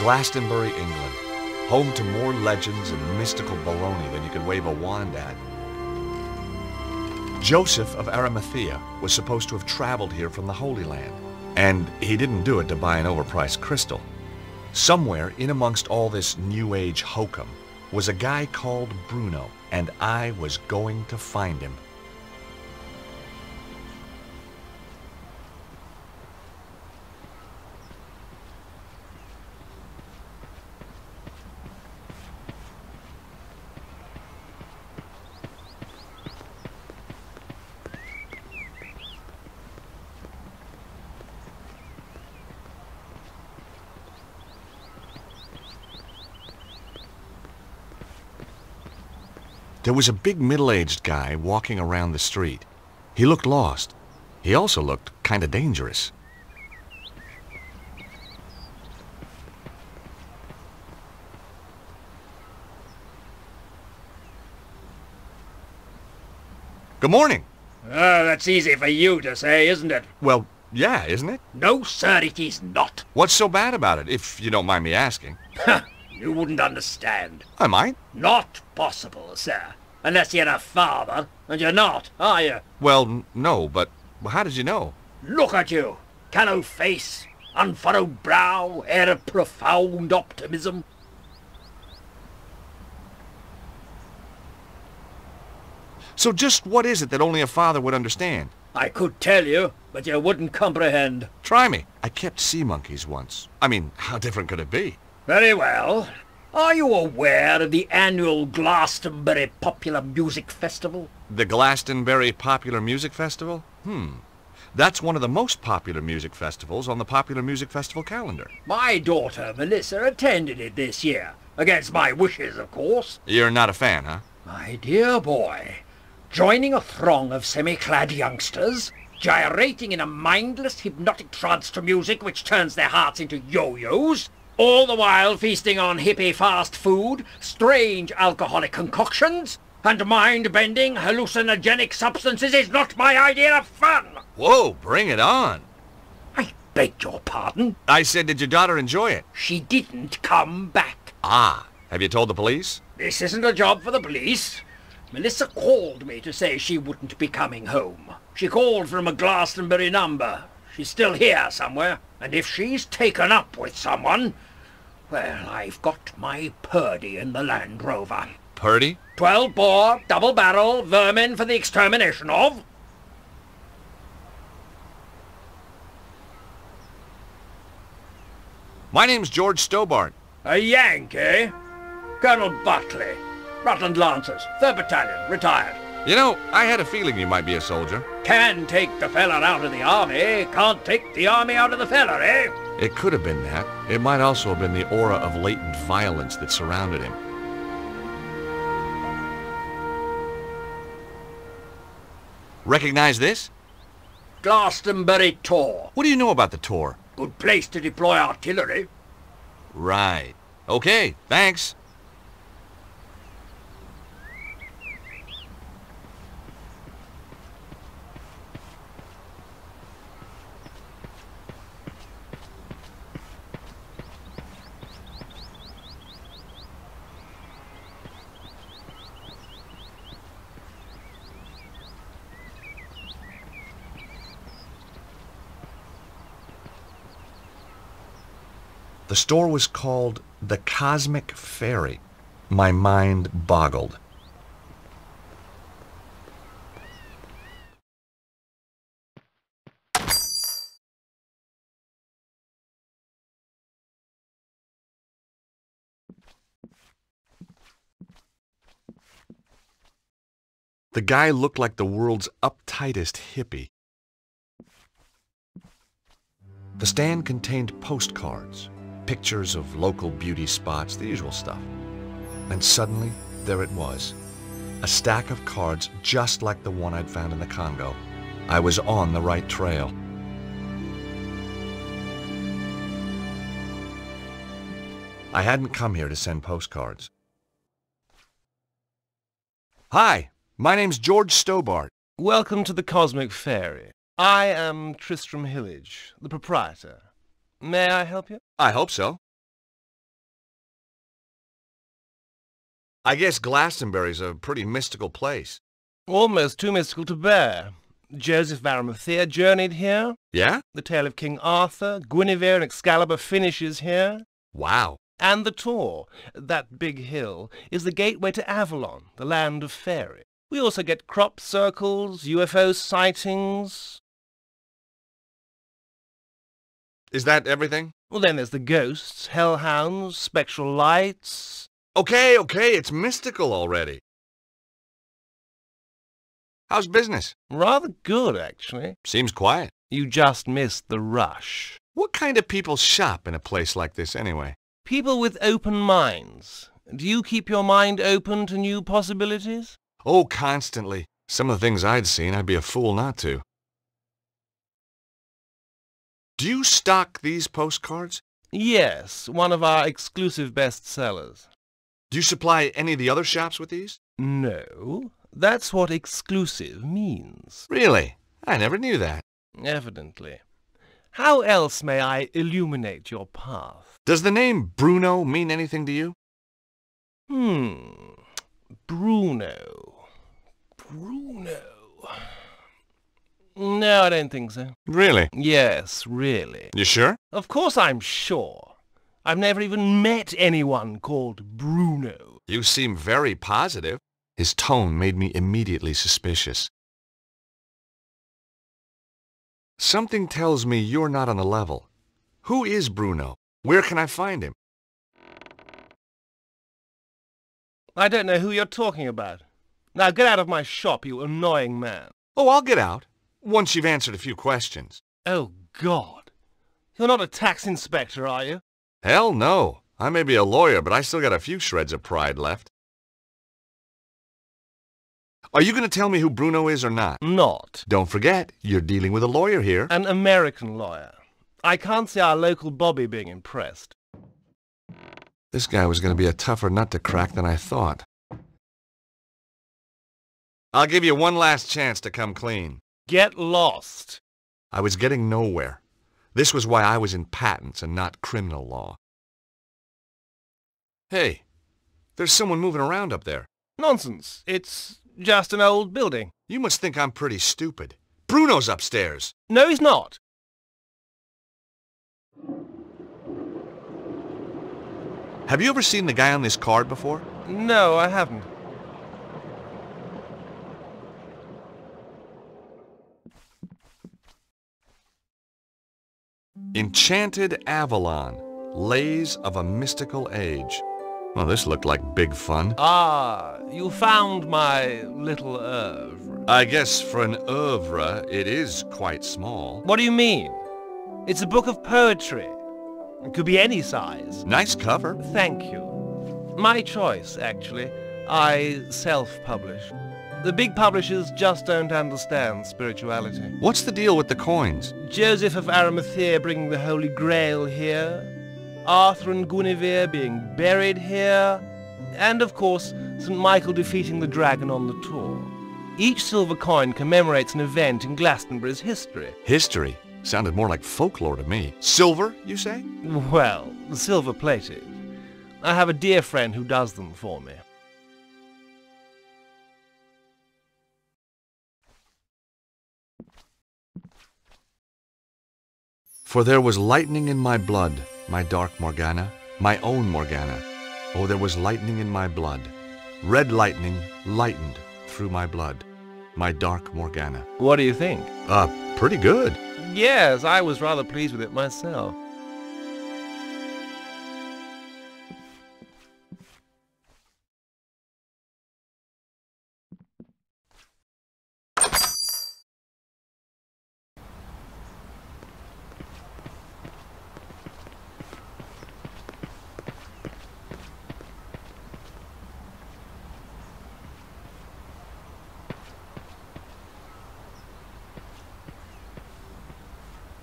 Glastonbury, England, home to more legends and mystical baloney than you could wave a wand at. Joseph of Arimathea was supposed to have traveled here from the Holy Land, and he didn't do it to buy an overpriced crystal. Somewhere in amongst all this New Age hokum was a guy called Bruno, and I was going to find him. There was a big middle-aged guy walking around the street. He looked lost. He also looked kind of dangerous. Good morning. That's easy for you to say, isn't it? Well, yeah, isn't it? No, sir, it is not. What's so bad about it, if you don't mind me asking? You wouldn't understand. I might. Not possible, sir. Unless you're a father, and you're not, are you? Well, no, but how did you know? Look at you. Callow face, unfurrowed brow, air of profound optimism. So just what is it that only a father would understand? I could tell you, but you wouldn't comprehend. Try me. I kept sea monkeys once. I mean, how different could it be? Very well. Are you aware of the annual Glastonbury Popular Music Festival? The Glastonbury Popular Music Festival? That's one of the most popular music festivals on the Popular Music Festival calendar. My daughter, Melissa, attended it this year. Against my wishes, of course. You're not a fan, huh? My dear boy, joining a throng of semi-clad youngsters, gyrating in a mindless, hypnotic trance to music which turns their hearts into yo-yos, all the while feasting on hippie fast food, strange alcoholic concoctions, and mind-bending hallucinogenic substances is not my idea of fun! Whoa, bring it on! I beg your pardon? I said, did your daughter enjoy it? She didn't come back. Ah, have you told the police? This isn't a job for the police. Melissa called me to say she wouldn't be coming home. She called from a Glastonbury number. She's still here somewhere. And if she's taken up with someone, well, I've got my Purdy in the Land Rover. Purdy? 12-bore, double-barrel, vermin for the extermination of... My name's George Stobart. A Yankee? Colonel Buckley. Rutland Lancers, 3rd Battalion, retired. You know, I had a feeling you might be a soldier. Can take the fella out of the army, can't take the army out of the fella, eh? It could have been that. It might also have been the aura of latent violence that surrounded him. Recognize this? Glastonbury Tor. What do you know about the tour? Good place to deploy artillery. Right. Okay, thanks. The store was called the Cosmic Fairy. My mind boggled. The guy looked like the world's uptightest hippie. The stand contained postcards, pictures of local beauty spots, the usual stuff. And suddenly, there it was. A stack of cards just like the one I'd found in the Congo. I was on the right trail. I hadn't come here to send postcards. Hi, my name's George Stobart. Welcome to the Cosmic Fairy. I am Tristram Hillage, the proprietor. May I help you? I hope so. I guess Glastonbury's a pretty mystical place. Almost too mystical to bear. Joseph of Arimathea journeyed here. Yeah? The tale of King Arthur, Guinevere and Excalibur finishes here. Wow. And the Tor, that big hill, is the gateway to Avalon, the land of faerie. We also get crop circles, UFO sightings. Is that everything? Well, then there's the ghosts, hellhounds, spectral lights. Okay, it's mystical already. How's business? Rather good, actually. Seems quiet. You just missed the rush. What kind of people shop in a place like this anyway? People with open minds. Do you keep your mind open to new possibilities? Oh, constantly. Some of the things I'd seen, I'd be a fool not to. Do you stock these postcards? Yes, one of our exclusive bestsellers. Do you supply any of the other shops with these? No, that's what exclusive means. Really? I never knew that. Evidently. How else may I illuminate your path? Does the name Bruno mean anything to you? Bruno. No, I don't think so. Really? Yes, really. You sure? Of course I'm sure. I've never even met anyone called Bruno. You seem very positive. His tone made me immediately suspicious. Something tells me you're not on the level. Who is Bruno? Where can I find him? I don't know who you're talking about. Now get out of my shop, you annoying man. Oh, I'll get out, once you've answered a few questions. Oh, God. You're not a tax inspector, are you? Hell no. I may be a lawyer, but I still got a few shreds of pride left. Are you going to tell me who Bruno is or not? Not. Don't forget, you're dealing with a lawyer here. An American lawyer. I can't see our local Bobby being impressed. This guy was going to be a tougher nut to crack than I thought. I'll give you one last chance to come clean. Get lost. I was getting nowhere. This was why I was in patents and not criminal law. Hey, there's someone moving around up there. Nonsense. It's just an old building. You must think I'm pretty stupid. Bruno's upstairs. No, he's not. Have you ever seen the guy on this card before? No, I haven't. Enchanted Avalon, Lays of a Mystical Age. Well, this looked like big fun. Ah, you found my little oeuvre. I guess for an oeuvre, it is quite small. What do you mean? It's a book of poetry. It could be any size. Nice cover. Thank you. My choice, actually. I self-publish. The big publishers just don't understand spirituality. What's the deal with the coins? Joseph of Arimathea bringing the Holy Grail here, Arthur and Guinevere being buried here, and of course, St. Michael defeating the dragon on the Tor. Each silver coin commemorates an event in Glastonbury's history. History? Sounded more like folklore to me. Silver, you say? Well, silver-plated. I have a dear friend who does them for me. For there was lightning in my blood, my dark Morgana, my own Morgana. Oh, there was lightning in my blood. Red lightning lightened through my blood, my dark Morgana. What do you think? Pretty good. Yes, I was rather pleased with it myself.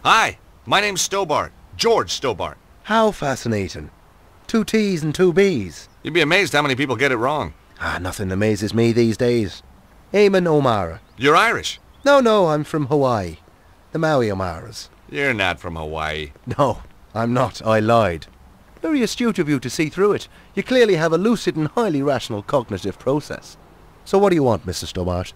Hi, my name's Stobart, George Stobart. How fascinating. 2 T's and 2 B's. You'd be amazed how many people get it wrong. Nothing amazes me these days. Eamon O'Mara. You're Irish. No, I'm from Hawaii. The Maui O'Maras. You're not from Hawaii. No, I'm not. I lied. Very astute of you to see through it. You clearly have a lucid and highly rational cognitive process. So what do you want, Mr. Stobart?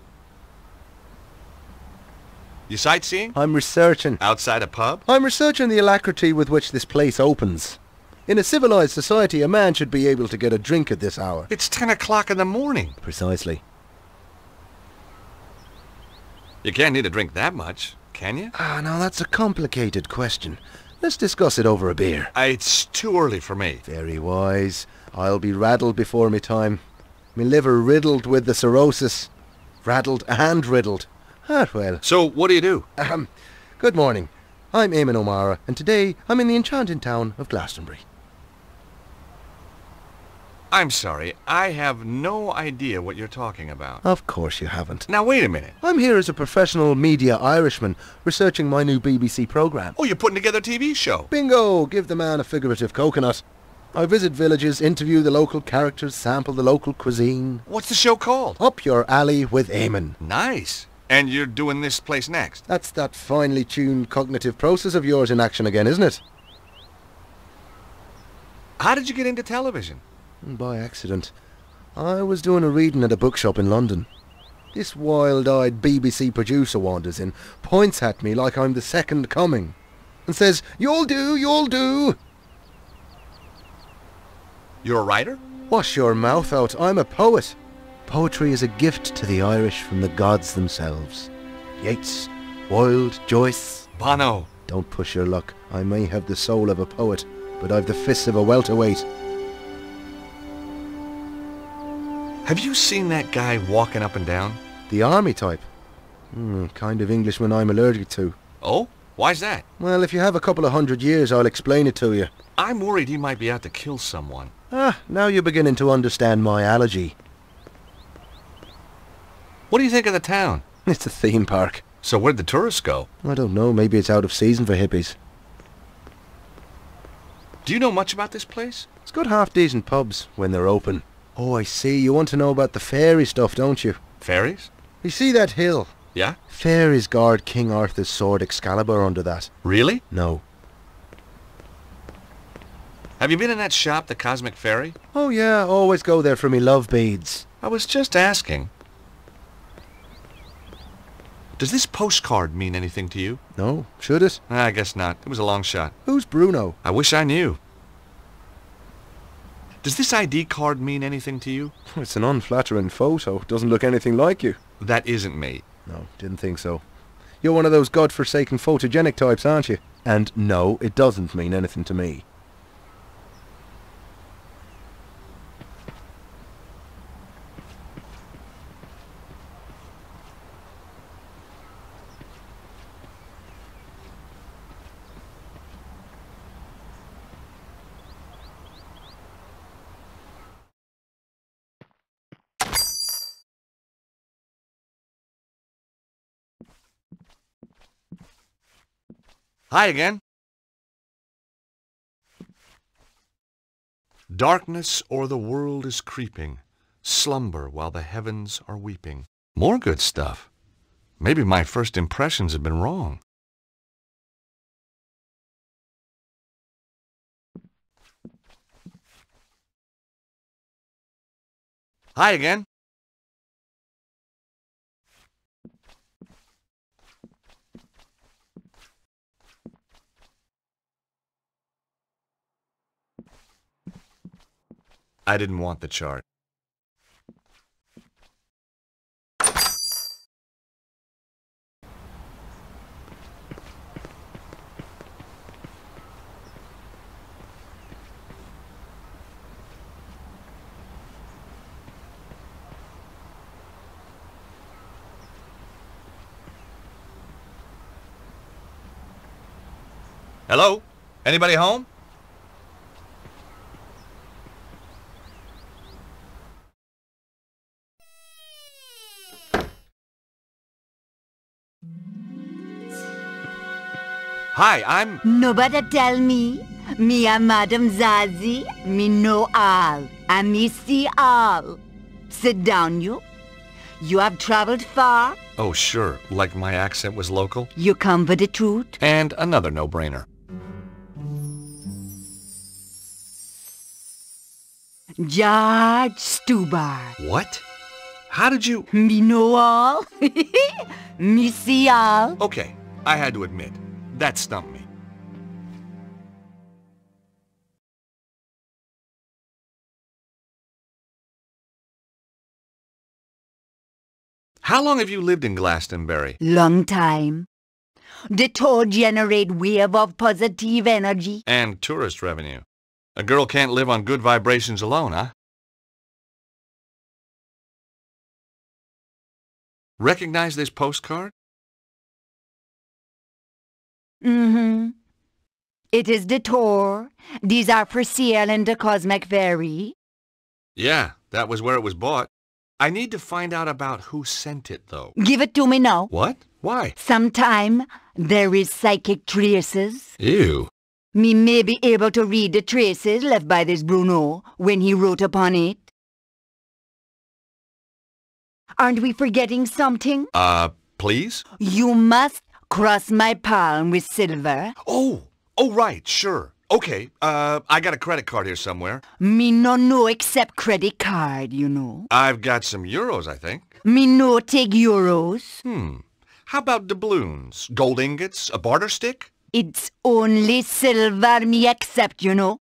You sightseeing? I'm researching. Outside a pub? I'm researching the alacrity with which this place opens. In a civilized society, a man should be able to get a drink at this hour. It's 10 o'clock in the morning. Precisely. You can't need a drink that much, can you? Now that's a complicated question. Let's discuss it over a beer. It's too early for me. Very wise. I'll be raddled before me time. Me liver riddled with the cirrhosis. Raddled and riddled. Well. So, what do you do? Good morning. I'm Eamon O'Mara, and today I'm in the enchanting town of Glastonbury. I'm sorry, I have no idea what you're talking about. Of course you haven't. Now, wait a minute. I'm here as a professional media Irishman, researching my new BBC programme. Oh, you're putting together a TV show. Bingo! Give the man a figurative coconut. I visit villages, interview the local characters, sample the local cuisine. What's the show called? Up your alley with Eamon. Nice. And you're doing this place next? That's that finely tuned cognitive process of yours in action again, isn't it? How did you get into television? By accident. I was doing a reading at a bookshop in London. This wild-eyed BBC producer wanders in, points at me like I'm the second coming, and says, "You'll do, you'll do." You're a writer? Wash your mouth out, I'm a poet. Poetry is a gift to the Irish from the gods themselves. Yeats, Wilde, Joyce. Bono. Don't push your luck. I may have the soul of a poet, but I've the fists of a welterweight. Have you seen that guy walking up and down? The army type. Kind of Englishman I'm allergic to. Oh? Why's that? Well, if you have a couple of 100 years, I'll explain it to you. I'm worried he might be out to kill someone. Now you're beginning to understand my allergy. What do you think of the town? It's a theme park. So where'd the tourists go? I don't know, maybe it's out of season for hippies. Do you know much about this place? It's got half-decent pubs when they're open. Oh, I see. You want to know about the fairy stuff, don't you? Fairies? You see that hill? Yeah? Fairies guard King Arthur's sword Excalibur under that. Really? No. Have you been in that shop, the Cosmic Fairy? Oh yeah, always go there for me love beads. I was just asking. Does this postcard mean anything to you? No, should it? I guess not. It was a long shot. Who's Bruno? I wish I knew. Does this ID card mean anything to you? It's an unflattering photo. Doesn't look anything like you. That isn't me. No, didn't think so. You're one of those godforsaken photogenic types, aren't you? And no, it doesn't mean anything to me. Hi again. Darkness o'er the world is creeping, slumber while the heavens are weeping. More good stuff. Maybe my first impressions have been wrong. Hi again. I didn't want the chart. Hello? Anybody home? Hi, I'm... Nobody tell me. Me a Madam Zazie. Me know all. And me see all. Sit down, you. You have traveled far. Oh, sure. Like my accent was local. You come for the truth. And another no-brainer. George Stubar. What? How did you... Me know all. Me see all. Okay, I had to admit, that stumped me. How long have you lived in Glastonbury? Long time. The toad generate wave of positive energy. And tourist revenue. A girl can't live on good vibrations alone, huh? Recognize this postcard? Mm-hmm. It is the tour. These are for sale in the Cosmic Ferry. Yeah, that was where it was bought. I need to find out about who sent it, though. Give it to me now. What? Why? Sometime there is psychic traces. Ew. Me may be able to read the traces left by this Bruno when he wrote upon it. Aren't we forgetting something? Please? You must cross my palm with silver. Oh, right, sure. Okay, I got a credit card here somewhere. Me no know except credit card, you know. I've got some euros, I think. Me no take euros. How about doubloons, gold ingots, a barter stick? It's only silver me accept, you know.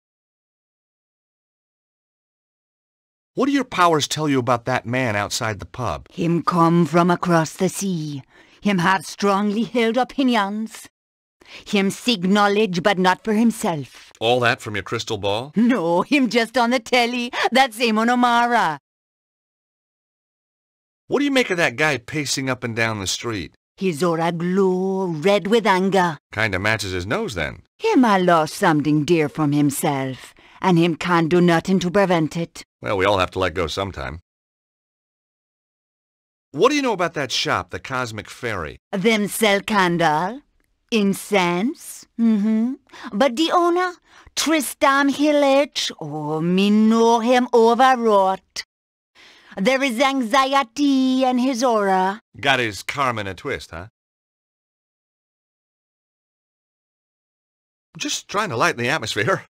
What do your powers tell you about that man outside the pub? Him come from across the sea. Him have strongly held opinions. Him seek knowledge, but not for himself. All that from your crystal ball? No, him just on the telly. That's Amon O'Mara. What do you make of that guy pacing up and down the street? His aura glow, red with anger. Kinda matches his nose, then. Him a lost something dear from himself, and him can't do nothing to prevent it. Well, we all have to let go sometime. What do you know about that shop, the Cosmic Ferry? Them sell candle, incense, But the owner, Tristan Hillich, oh, me know him overwrought. There is anxiety in his aura. Got his karma in a twist, huh? Just trying to lighten the atmosphere.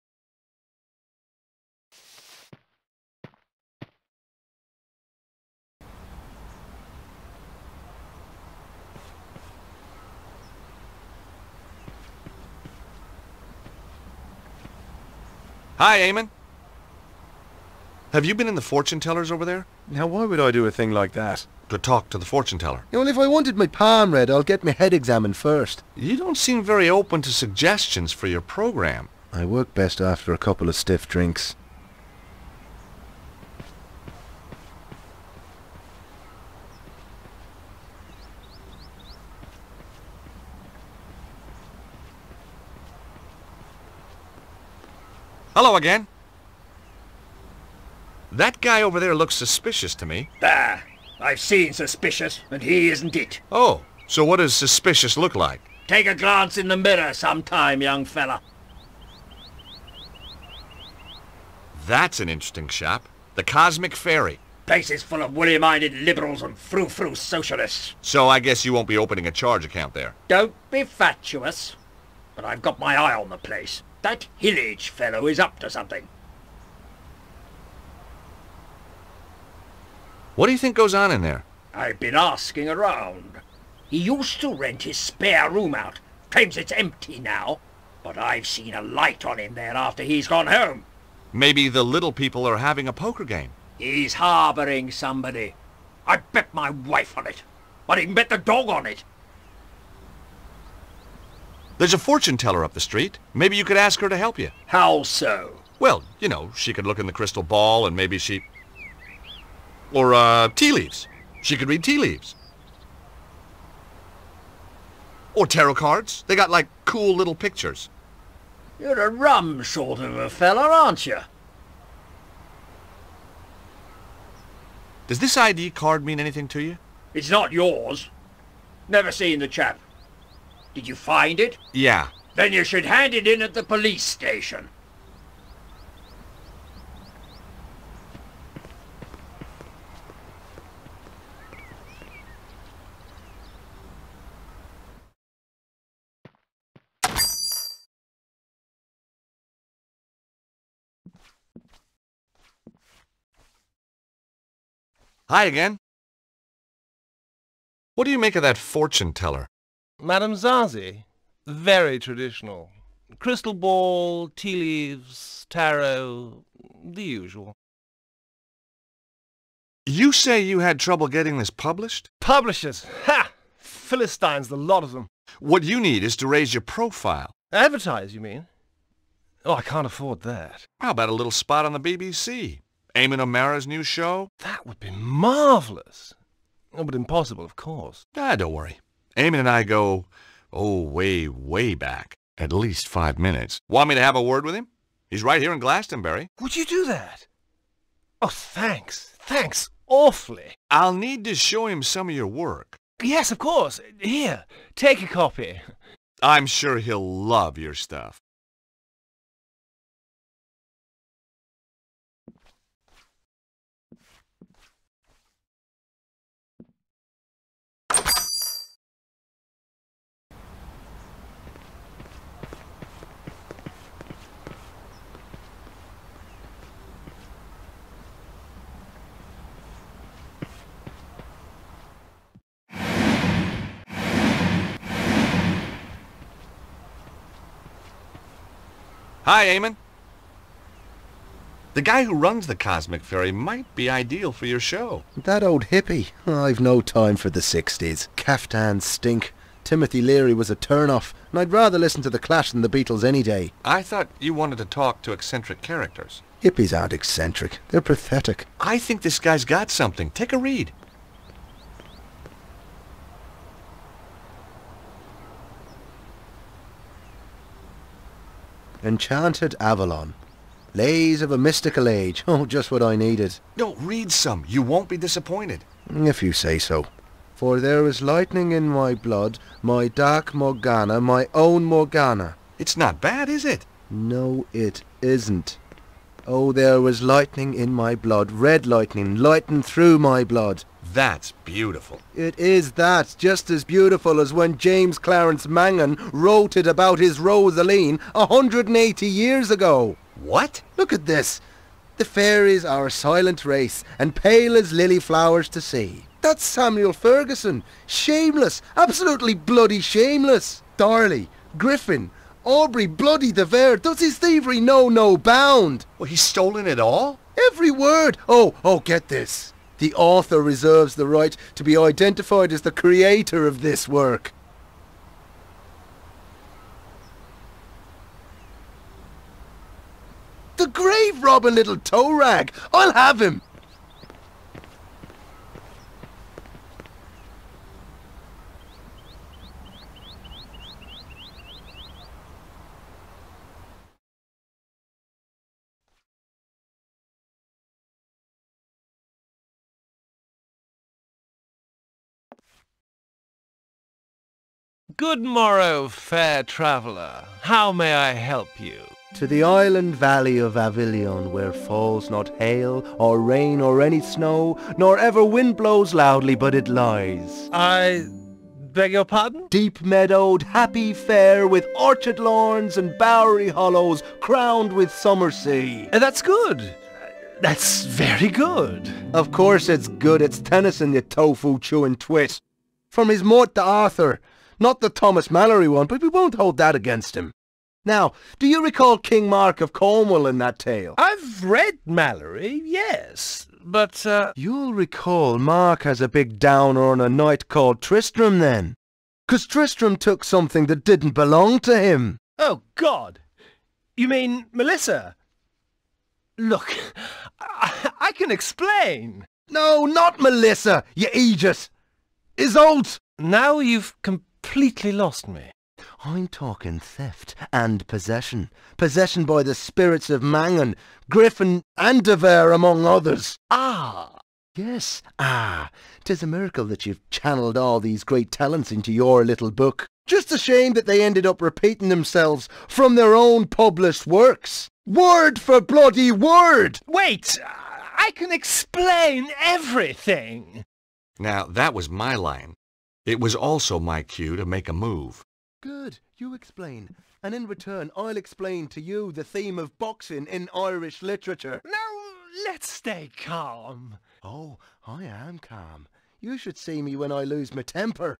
Hi, Eamon. Have you been in the fortune tellers over there? Now, why would I do a thing like that? To talk to the fortune teller. Well, if I wanted my palm read, I'll get my head examined first. You don't seem very open to suggestions for your program. I work best after a couple of stiff drinks. Hello again. That guy over there looks suspicious to me. There. I've seen suspicious, and he isn't it. Oh, so what does suspicious look like? Take a glance in the mirror sometime, young fella. That's an interesting shop. The Cosmic Ferry. Place is full of woolly-minded liberals and frou-frou socialists. So I guess you won't be opening a charge account there. Don't be fatuous. But I've got my eye on the place. That Hillage fellow is up to something. What do you think goes on in there? I've been asking around. He used to rent his spare room out. Claims it's empty now. But I've seen a light on in there after he's gone home. Maybe the little people are having a poker game. He's harbouring somebody. I bet my wife on it. I'd even bet the dog on it. There's a fortune teller up the street. Maybe you could ask her to help you. How so? Well, you know, she could look in the crystal ball and maybe she... Or, tea leaves. She could read tea leaves. Or tarot cards. They got, like, cool little pictures. You're a rum sort of a fella, aren't you? Does this ID card mean anything to you? It's not yours. Never seen the chap. Did you find it? Yeah. Then you should hand it in at the police station. Hi again. What do you make of that fortune teller? Madame Zazie? Very traditional. Crystal ball, tea leaves, tarot, the usual. You say you had trouble getting this published? Publishers! Ha! Philistines, the lot of them. What you need is to raise your profile. Advertise, you mean? Oh, I can't afford that. How about a little spot on the BBC? Eamon O'Mara's new show? That would be marvellous. Oh, but impossible, of course. Don't worry. Eamon and I go, way, way back. At least 5 minutes. Want me to have a word with him? He's right here in Glastonbury. Would you do that? Oh, thanks. Thanks awfully. I'll need to show him some of your work. Yes, of course. Here, take a copy. I'm sure he'll love your stuff. Hi, Eamon. The guy who runs the Cosmic Ferry might be ideal for your show. That old hippie. I've no time for the 60s. Caftans stink. Timothy Leary was a turn-off, and I'd rather listen to The Clash than the Beatles any day. I thought you wanted to talk to eccentric characters. Hippies aren't eccentric. They're pathetic. I think this guy's got something. Take a read. Enchanted Avalon. Lays of a mystical age. Oh, just what I needed. No, read some. You won't be disappointed. If you say so. For there is lightning in my blood, my dark Morgana, my own Morgana. It's not bad, is it? No, it isn't. Oh, there was lightning in my blood, red lightning, lighting through my blood. That's beautiful. It is that, just as beautiful as when James Clarence Mangan wrote it about his Rosaline 180 years ago. What? Look at this. The fairies are a silent race, and pale as lily flowers to see. That's Samuel Ferguson. Shameless, absolutely bloody shameless. Darley, Griffin, Aubrey bloody de Vere, does his thievery know no bound? Well, he's stolen it all? Every word. Oh, get this. The author reserves the right to be identified as the creator of this work. The grave robbing little toe rag. I'll have him. Good morrow, fair traveller. How may I help you? To the island valley of Avilion, where falls not hail, or rain, or any snow, nor ever wind blows loudly, but it lies. I beg your pardon? Deep meadowed, happy fair, with orchard lawns and bowery hollows, crowned with summer sea. That's good. That's very good. Of course it's good. It's Tennyson, you tofu-chewing twit. From his Mort to Arthur. Not the Thomas Mallory one, but we won't hold that against him. Now, do you recall King Mark of Cornwall in that tale? I've read Mallory, yes, but, You'll recall Mark has a big downer on a knight called Tristram then. 'Cause Tristram took something that didn't belong to him. Oh, God! You mean Melissa? Look, I can explain. No, not Melissa, you idiot! Isolde! Now you've completely lost me. I'm talking theft and possession. Possession by the spirits of Mangan, Griffin and de Vere among others. Ah! Yes, 'Tis a miracle that you've channeled all these great talents into your little book. Just a shame that they ended up repeating themselves from their own published works. Word for bloody word! Wait! I can explain everything! Now, that was my line. It was also my cue to make a move. Good, you explain. And in return, I'll explain to you the theme of boxing in Irish literature. Now, let's stay calm. Oh, I am calm. You should see me when I lose my temper.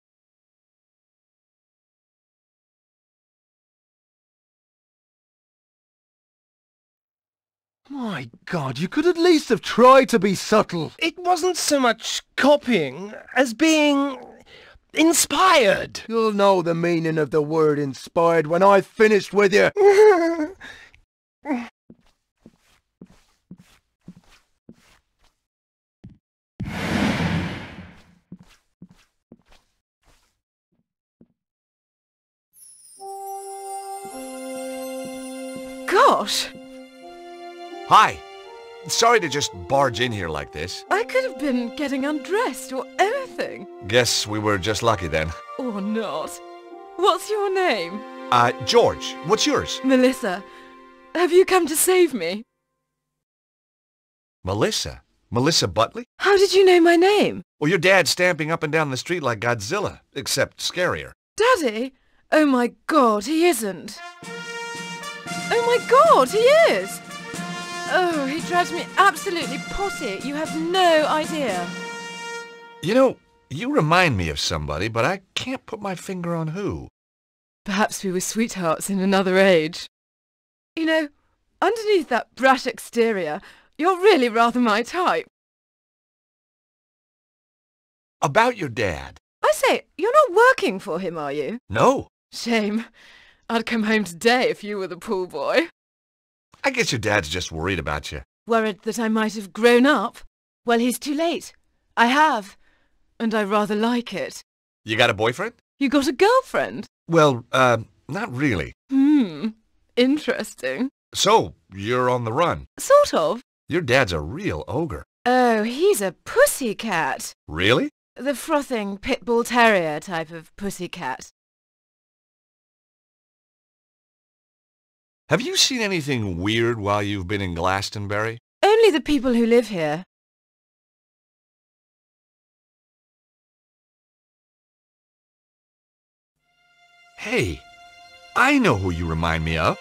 My God, you could at least have tried to be subtle. It wasn't so much copying as being inspired. You'll know the meaning of the word inspired when I've finished with you. Gosh, Hi. Sorry to just barge in here like this. I could have been getting undressed or anything. Guess we were just lucky then. Or not. What's your name? George, what's yours? Melissa. Have you come to save me? Melissa? Melissa Butley? How did you know my name? Well, your dad's stamping up and down the street like Godzilla, except scarier. Daddy? Oh my God, he isn't. Oh my God, he is! Oh, he drives me absolutely potty. You have no idea. You know, you remind me of somebody, but I can't put my finger on who. Perhaps we were sweethearts in another age. You know, underneath that brash exterior, you're really rather my type. About your dad. I say, you're not working for him, are you? No. Shame. I'd come home today if you were the pool boy. I guess your dad's just worried about you. Worried that I might have grown up? Well, he's too late. I have. And I rather like it. You got a boyfriend? You got a girlfriend? Well, not really. Interesting. So, you're on the run. Sort of. Your dad's a real ogre. Oh, he's a pussycat. Really? The frothing pit bull terrier type of pussycat. Have you seen anything weird while you've been in Glastonbury? Only the people who live here. Hey, I know who you remind me of.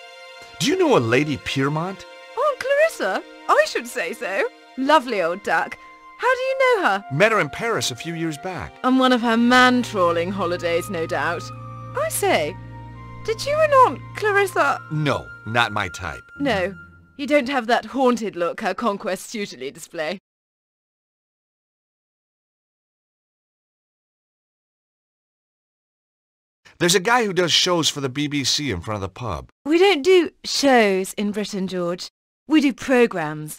Do you know a Lady Piermont? Aunt Clarissa? I should say so. Lovely old duck. How do you know her? Met her in Paris a few years back. On one of her man-trawling holidays, no doubt. I say, did you and Aunt Clarissa... No, not my type. No, you don't have that haunted look her conquests usually display. There's a guy who does shows for the BBC in front of the pub. We don't do shows in Britain, George. We do programmes.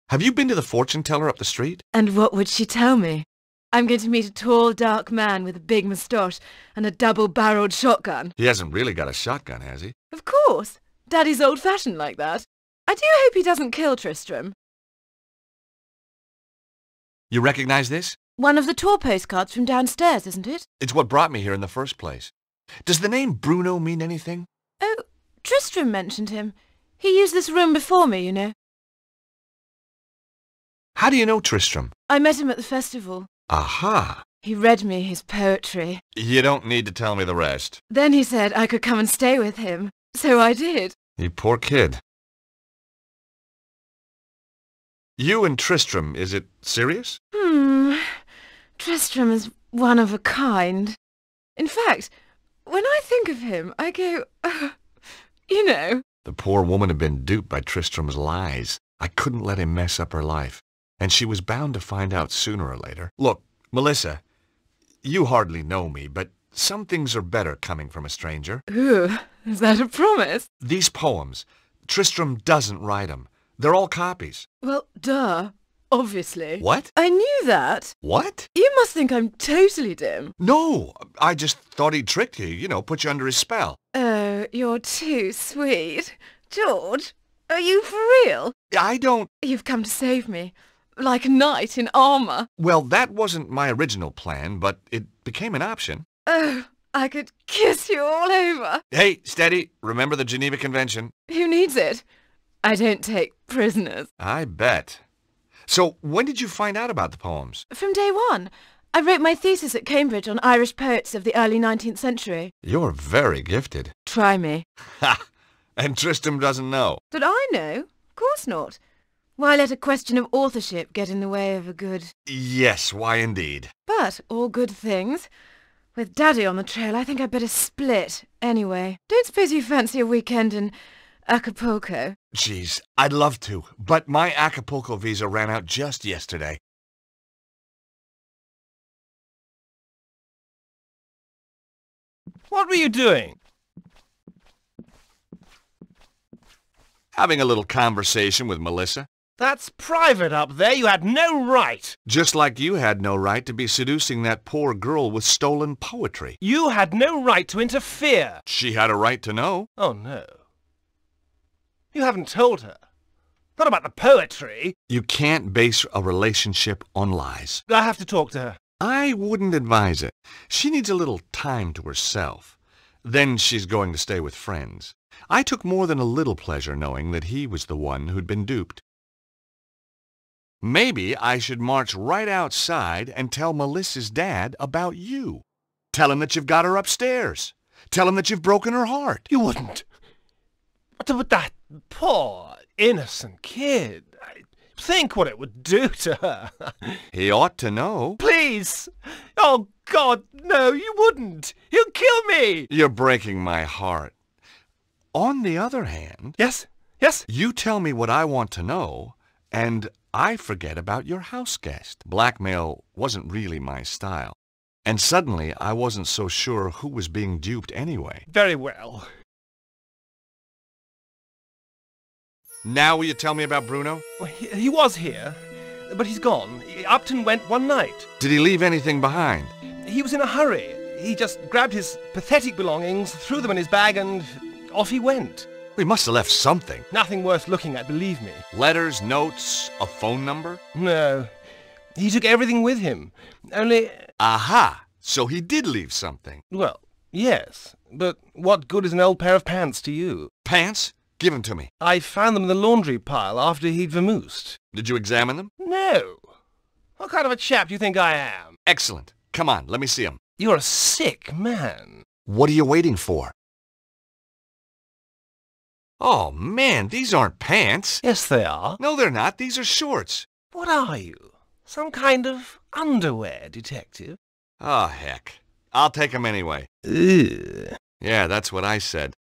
Have you been to the fortune teller up the street? And what would she tell me? I'm going to meet a tall, dark man with a big moustache and a double-barreled shotgun. He hasn't really got a shotgun, has he? Of course. Daddy's old-fashioned like that. I do hope he doesn't kill Tristram. You recognize this? One of the tour postcards from downstairs, isn't it? It's what brought me here in the first place. Does the name Bruno mean anything? Oh, Tristram mentioned him. He used this room before me, you know. How do you know Tristram? I met him at the festival. Aha! He read me his poetry. You don't need to tell me the rest. Then he said I could come and stay with him. So I did. You poor kid. You and Tristram, is it serious? Tristram is one of a kind. In fact, when I think of him, I go, you know. The poor woman had been duped by Tristram's lies. I couldn't let him mess up her life. And she was bound to find out sooner or later. Look, Melissa, you hardly know me, but some things are better coming from a stranger. Ooh, is that a promise? These poems, Tristram doesn't write them. They're all copies. Well, duh. Obviously. What? I knew that. What? You must think I'm totally dim. No, I just thought he tricked you, you know, put you under his spell. Oh, you're too sweet. George, are you for real? I don't... You've come to save me. Like a knight in armour. Well, that wasn't my original plan, but it became an option. Oh, I could kiss you all over. Hey, steady. Remember the Geneva Convention? Who needs it? I don't take prisoners. I bet. So, when did you find out about the poems? From day one. I wrote my thesis at Cambridge on Irish poets of the early 19th century. You're very gifted. Try me. Ha! And Tristram doesn't know. That I know? Of course not. Why let a question of authorship get in the way of a good... Yes, why indeed. But all good things. With Daddy on the trail, I think I'd better split. Anyway, don't suppose you fancy a weekend in Acapulco? Geez, I'd love to, but my Acapulco visa ran out just yesterday. What were you doing? Having a little conversation with Melissa. That's private up there. You had no right. Just like you had no right to be seducing that poor girl with stolen poetry. You had no right to interfere. She had a right to know. Oh, no. You haven't told her. Not about the poetry. You can't base a relationship on lies. I have to talk to her. I wouldn't advise it. She needs a little time to herself. Then she's going to stay with friends. I took more than a little pleasure knowing that he was the one who'd been duped. Maybe I should march right outside and tell Melissa's dad about you. Tell him that you've got her upstairs. Tell him that you've broken her heart. You wouldn't. But that poor, innocent kid. Think what it would do to her. He ought to know. Please! Oh, God, no, you wouldn't. He'll kill me. You're breaking my heart. On the other hand... Yes? Yes? You tell me what I want to know, and I forget about your house guest. Blackmail wasn't really my style. And suddenly I wasn't so sure who was being duped anyway. Very well. Now will you tell me about Bruno? Well, he was here, but he's gone. Upton went one night. Did he leave anything behind? He was in a hurry. He just grabbed his pathetic belongings, threw them in his bag, and off he went. He must have left something. Nothing worth looking at, believe me. Letters, notes, a phone number? No. He took everything with him. Only... Aha! So he did leave something. Well, yes. But what good is an old pair of pants to you? Pants? Give them to me. I found them in the laundry pile after he'd vamoosed. Did you examine them? No. What kind of a chap do you think I am? Excellent. Come on, let me see them. You're a sick man. What are you waiting for? Oh, man, these aren't pants. Yes, they are. No, they're not. These are shorts. What are you? Some kind of underwear detective? Oh, heck. I'll take them anyway. Ugh. Yeah, that's what I said.